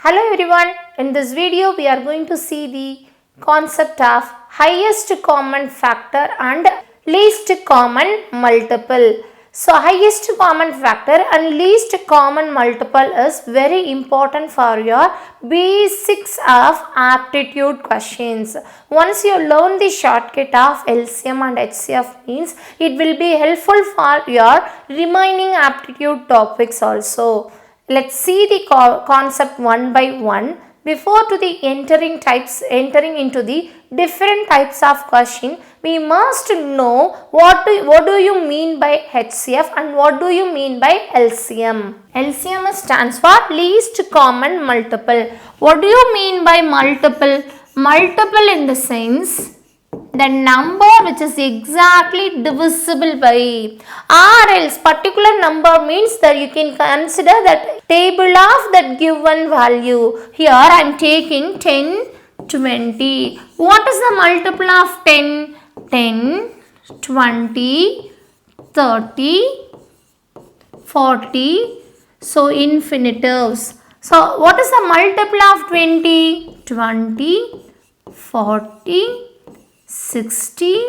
Hello everyone, in this video we are going to see the concept of highest common factor and least common multiple. So highest common factor and least common multiple is very important for your basics of aptitude questions. Once you learn the shortcut of LCM and HCF means it will be helpful for your remaining aptitude topics also. Let's see the concept one by one. Before to the entering into the different types of question, we must know what do you mean by HCF and what do you mean by LCM. LCM stands for least common multiple. What do you mean by multiple? Multiple in the sense the number which is exactly divisible by, or else particular number means that you can consider that table of that given value. Here I am taking 10, 20. What is the multiple of 10? 10, 20, 30, 40. So infinitives. So what is the multiple of 20? 20, 40, 60,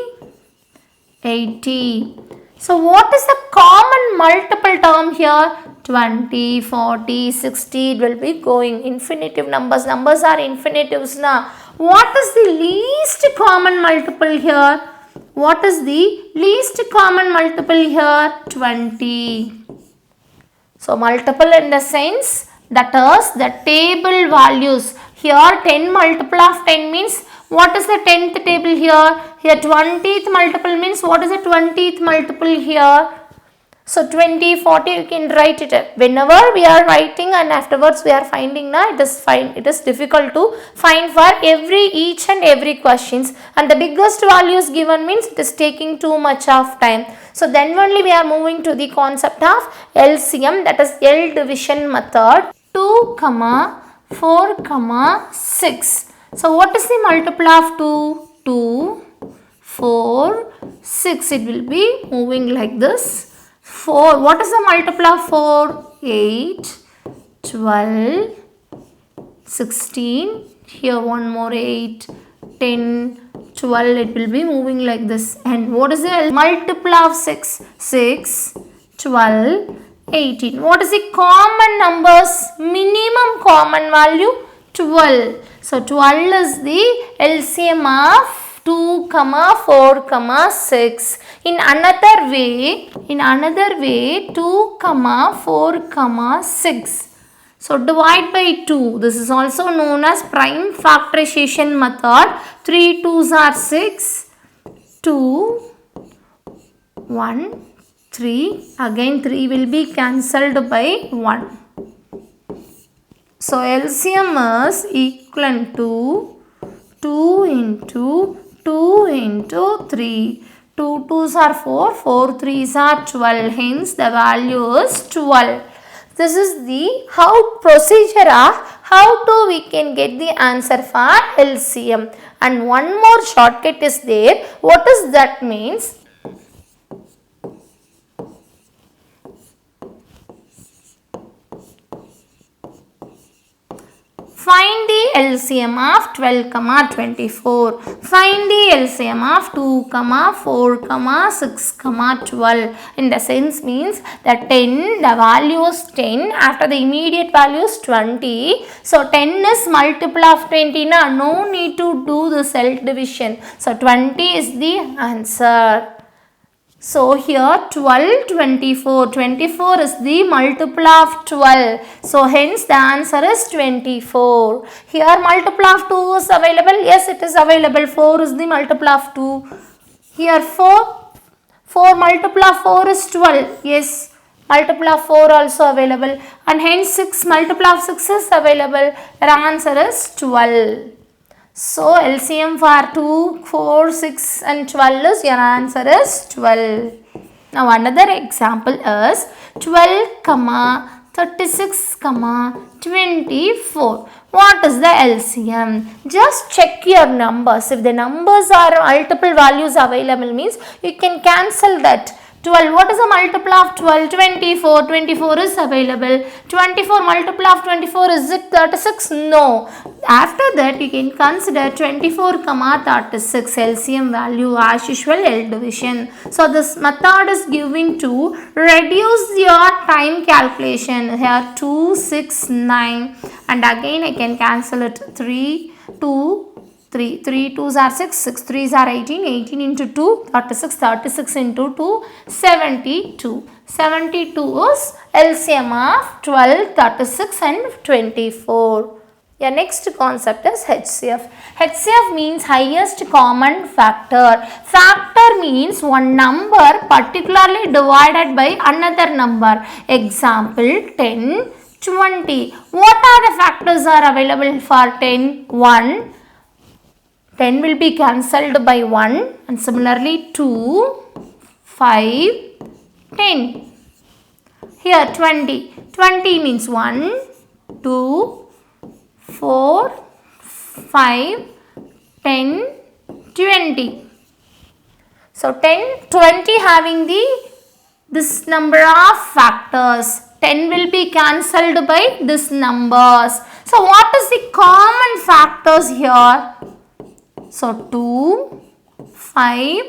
80. So what is the common multiple term here? 20, 40, 60. It will be going infinitive numbers. Numbers are infinitives now. What is the least common multiple here? What is the least common multiple here? 20. So multiple in the sense that is the table values. Here 10 multiple of 10 means what is the 10th table here? Here 20th multiple means what is the 20th multiple here? So 20, 40 you can write it. Whenever we are writing and afterwards we are finding now, it is fine. It is difficult to find for each and every questions, and the biggest values given means it is taking too much of time. So then only we are moving to the concept of LCM, that is L division method. 2, 4, 6. So what is the multiple of 2? 2, 4, 6. It will be moving like this. 4. What is the multiple of 4? 8, 12, 16. Here one more 8, 10, 12. It will be moving like this. And what is the multiple of 6? 6, 12, 18. What is the common numbers? Minimum common value? 12. So 12 is the LCM of 2, 4, 6. In another way 2, 4, 6. So divide by 2. This is also known as prime factorization method. 3 2s are 6. 2, 1, 3. Again 3 will be cancelled by 1. So LCM is equivalent to 2 into 2 into 3. 2 2s are 4, 4 3s are 12. Hence the value is 12. This is the procedure of how we can get the answer for LCM. And one more shortcut is there. What does that means? Find the LCM of 12, 24. Find the LCM of 2, 4, 6, 12. In the sense means the 10, the value is 10. After the immediate value is 20. So 10 is multiple of 20. Now no need to do the self division. So 20 is the answer. So here 12, 24. 24 is the multiple of 12. So hence the answer is 24. Here multiple of 2 is available. Yes, it is available. 4 is the multiple of 2. Here 4. 4 multiple of 4 is 12. Yes, multiple of 4 also available. And hence 6 multiple of 6 is available. Your answer is 12. So LCM for 2, 4, 6 and 12 is your answer is 12. Now another example is 12, 36, 24. What is the LCM? Just check your numbers. If the numbers are multiple values available means you can cancel that. 12. What is the multiple of 12? 24. 24 is available. 24 multiple of 24, is it 36? No. After that you can consider 24 comma 36 LCM value as usual L division. So this method is giving to reduce your time calculation. Here 2, 6, 9 and again I can cancel it. 3, 2, 3, 3 2s are 6, 6 3s are 18, 18 into 2, 36, 36 into 2, 72. 72 is LCM of 12, 36 and 24. Your next concept is HCF. HCF means highest common factor. Factor means one number particularly divided by another number. Example 10, 20. What are the factors are available for 10? 1. 10 will be cancelled by 1 and similarly 2, 5, 10. Here 20. 20 means 1, 2, 4, 5, 10, 20. So 10, 20 having this number of factors. 10 will be cancelled by this numbers. So what is the common factors here? So 2, 5,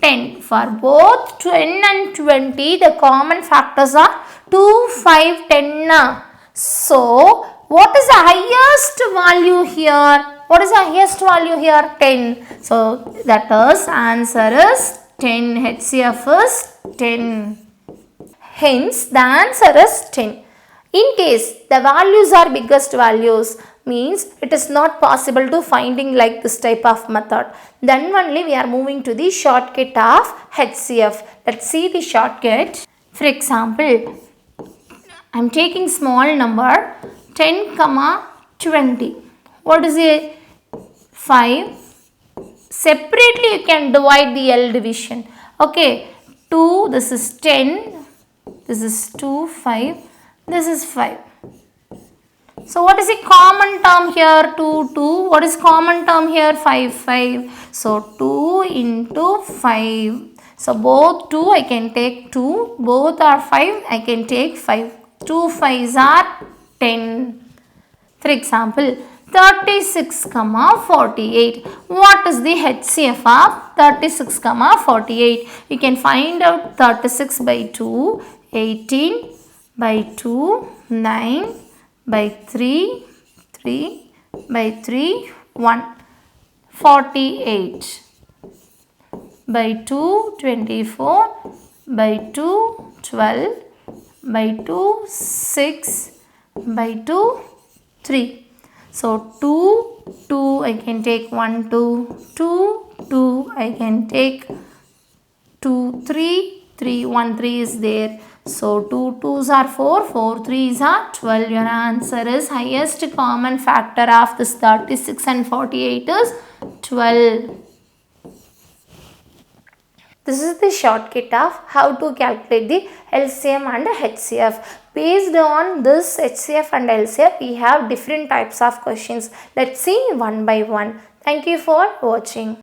10. For both 10 and 20, the common factors are 2, 5, 10. So what is the highest value here? What is the highest value here? 10. So that is answer is 10. HCF is 10. Hence the answer is 10. In case the values are biggest values, means it is not possible to finding like this type of method, then only we are moving to the shortcut of HCF. Let's see the shortcut. For example, I am taking small number 10 comma 20. What is it? 5. Separately you can divide the L division. Okay, 2, this is 10, this is 2, 5, this is 5. So what is the common term here? 2, 2. What is common term here? 5, 5. So 2 into 5. So both 2 I can take 2. Both are 5 I can take 5. 2 5s are 10. For example, 36 comma 48. What is the HCF of 36 comma 48? You can find out 36 by 2, 18 by 2, 9 by 3, 3 by 3, 1, 48 by 2, 24 by 2, 12 by 2, 6 by 2, 3. So 2, 2 I can take 1, 2, 2, 2 I can take 2, 3, 3, 1, 3 is there. So 2 2s are 4, 4 3s are 12. Your answer is highest common factor of this 36 and 48 is 12. This is the shortcut of how to calculate the LCM and HCF. Based on this HCF and LCF, we have different types of questions. Let's see one by one. Thank you for watching.